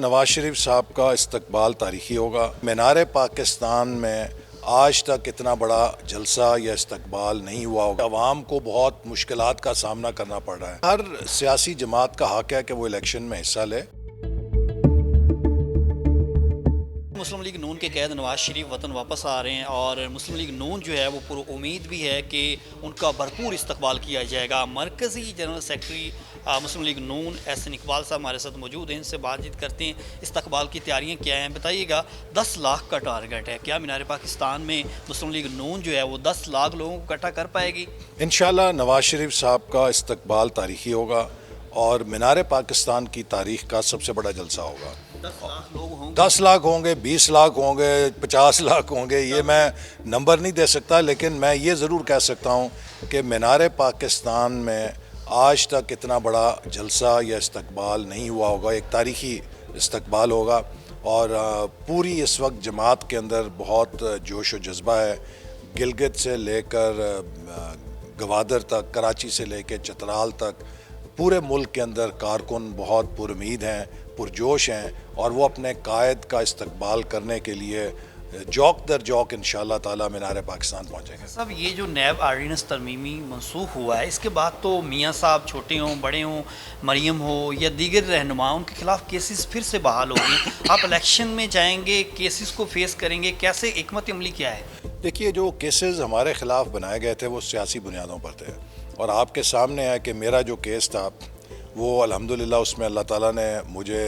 نواز شریف صاحب کا استقبال تاریخی ہوگا۔ مینار پاکستان میں آج تک اتنا بڑا جلسہ یا استقبال نہیں ہوا ہوگا۔ عوام کو بہت مشکلات کا سامنا کرنا پڑ رہا ہے۔ ہر سیاسی جماعت کا حق ہے کہ وہ الیکشن میں حصہ لے۔ مسلم لیگ نون کے قائد نواز شریف وطن واپس آ رہے ہیں اور مسلم لیگ نون جو ہے وہ پر امید بھی ہے کہ ان کا بھرپور استقبال کیا جائے گا۔ مرکزی جنرل سیکرٹری مسلم لیگ نون احسن اقبال صاحب ہمارے ساتھ موجود ہیں، ان سے بات چیت کرتے ہیں۔ استقبال کی تیاریاں کیا ہیں بتائیے گا؟ 10 لاکھ کا ٹارگٹ ہے، کیا مینار پاکستان میں مسلم لیگ نون جو ہے وہ 10 لاکھ لوگوں کو اکٹھا کر پائے گی؟ انشاءاللہ نواز شریف صاحب کا استقبال تاریخی ہوگا اور مینار پاکستان کی تاریخ کا سب سے بڑا جلسہ ہوگا۔ 10 لاکھ لوگ ہوں گے؟ 10 لاکھ ہوں گے، 20 لاکھ ہوں گے، 50 لاکھ ہوں گے، یہ میں نمبر نہیں دے سکتا، لیکن میں یہ ضرور کہہ سکتا ہوں کہ مینار پاکستان میں آج تک اتنا بڑا جلسہ یا استقبال نہیں ہوا ہوگا۔ ایک تاریخی استقبال ہوگا اور پوری اس وقت جماعت کے اندر بہت جوش و جذبہ ہے۔ گلگت سے لے کر گوادر تک، کراچی سے لے کے چترال تک پورے ملک کے اندر کارکن بہت پر امید ہیں، پرجوش ہیں اور وہ اپنے قائد کا استقبال کرنے کے لیے جوک در جوک انشاءاللہ تعالی مینار پاکستان پہنچیں گے۔ صاحب یہ جو نیب آرڈیننس ترمیمی منسوخ ہوا ہے، اس کے بعد تو میاں صاحب چھوٹے ہوں بڑے ہوں، مریم ہو یا دیگر رہنما، ان کے خلاف کیسز پھر سے بحال ہوگی۔ آپ الیکشن میں جائیں گے، کیسز کو فیس کریں گے، کیسے حکمت عملی کیا ہے؟ دیکھیے، جو کیسز ہمارے خلاف بنائے گئے تھے وہ سیاسی بنیادوں پر تھے اور آپ کے سامنے ہے کہ میرا جو کیس تھا وہ الحمدللہ اس میں اللہ تعالیٰ نے مجھے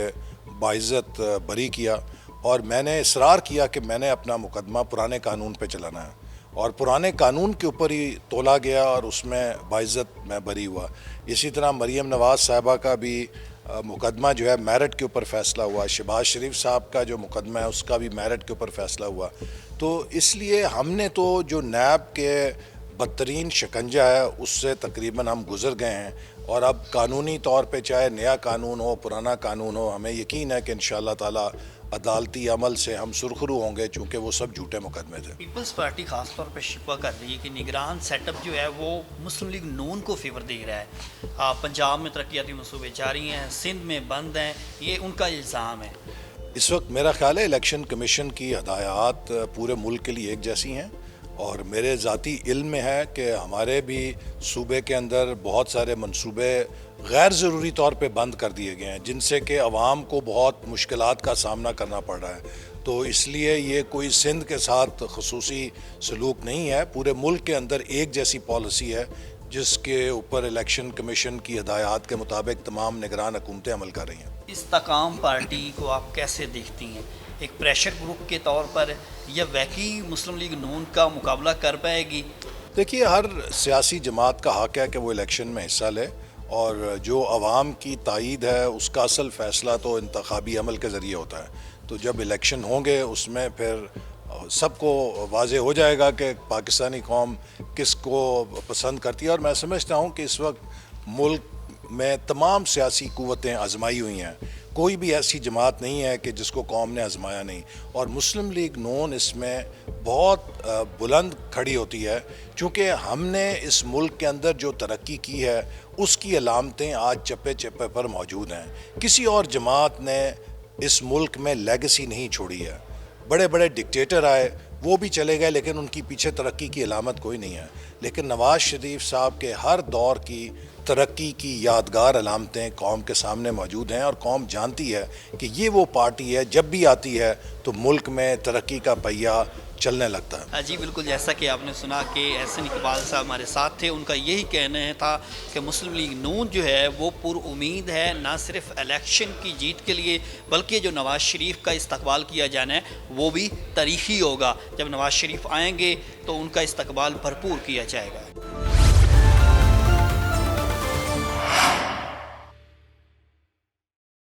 باعزت بری کیا اور میں نے اصرار کیا کہ میں نے اپنا مقدمہ پرانے قانون پہ چلانا ہے اور پرانے قانون کے اوپر ہی تولا گیا اور اس میں باعزت میں بری ہوا۔ اسی طرح مریم نواز صاحبہ کا بھی مقدمہ جو ہے میرٹ کے اوپر فیصلہ ہوا، شہباز شریف صاحب کا جو مقدمہ ہے اس کا بھی میرٹ کے اوپر فیصلہ ہوا۔ تو اس لیے ہم نے تو جو نیب کے بدترین شکنجہ ہے اس سے تقریباً ہم گزر گئے ہیں اور اب قانونی طور پہ چاہے نیا قانون ہو پرانا قانون ہو، ہمیں یقین ہے کہ انشاءاللہ تعالی عدالتی عمل سے ہم سرخرو ہوں گے، چونکہ وہ سب جھوٹے مقدمے تھے۔ پیپلز پارٹی خاص طور پہ شکوہ کر رہی ہے کہ نگران سیٹ اپ جو ہے وہ مسلم لیگ نون کو فیور دے رہا ہے۔ پنجاب میں ترقیاتی منصوبے جاری ہیں، سندھ میں بند ہیں، یہ ان کا الزام ہے۔ اس وقت میرا خیال ہے الیکشن کمیشن کی ہدایات پورے ملک کے لیے ایک جیسی ہیں اور میرے ذاتی علم میں ہے کہ ہمارے بھی صوبے کے اندر بہت سارے منصوبے غیر ضروری طور پہ بند کر دیے گئے ہیں، جن سے کہ عوام کو بہت مشکلات کا سامنا کرنا پڑ رہا ہے۔ تو اس لیے یہ کوئی سندھ کے ساتھ خصوصی سلوک نہیں ہے، پورے ملک کے اندر ایک جیسی پالیسی ہے جس کے اوپر الیکشن کمیشن کی ہدایات کے مطابق تمام نگران حکومتیں عمل کر رہی ہیں۔ استحکام پارٹی کو آپ کیسے دیکھتی ہیں؟ ایک پریشر گروپ کے طور پر یا واقعی مسلم لیگ نون کا مقابلہ کر پائے گی؟ دیکھیے، ہر سیاسی جماعت کا حق ہے کہ وہ الیکشن میں حصہ لے اور جو عوام کی تائید ہے اس کا اصل فیصلہ تو انتخابی عمل کے ذریعے ہوتا ہے۔ تو جب الیکشن ہوں گے اس میں پھر سب کو واضح ہو جائے گا کہ پاکستانی قوم کس کو پسند کرتی ہے اور میں سمجھتا ہوں کہ اس وقت ملک میں تمام سیاسی قوتیں آزمائی ہوئی ہیں، کوئی بھی ایسی جماعت نہیں ہے کہ جس کو قوم نے آزمایا نہیں، اور مسلم لیگ نون اس میں بہت بلند کھڑی ہوتی ہے، چونکہ ہم نے اس ملک کے اندر جو ترقی کی ہے اس کی علامتیں آج چپے چپے پر موجود ہیں۔ کسی اور جماعت نے اس ملک میں لیگیسی نہیں چھوڑی ہے۔ بڑے بڑے ڈکٹیٹر آئے، وہ بھی چلے گئے، لیکن ان کی پیچھے ترقی کی علامت کوئی نہیں ہے۔ لیکن نواز شریف صاحب کے ہر دور کی ترقی کی یادگار علامتیں قوم کے سامنے موجود ہیں اور قوم جانتی ہے کہ یہ وہ پارٹی ہے جب بھی آتی ہے تو ملک میں ترقی کا پہیہ چلنے لگتا ہے۔ جی بالکل، جیسا کہ آپ نے سنا کہ احسن اقبال صاحب ہمارے ساتھ تھے، ان کا یہی کہنا تھا کہ مسلم لیگ نون جو ہے وہ پر امید ہے نہ صرف الیکشن کی جیت کے لیے بلکہ جو نواز شریف کا استقبال کیا جانا ہے وہ بھی تاریخی ہوگا۔ جب نواز شریف آئیں گے تو ان کا استقبال بھرپور کیا جائے گا۔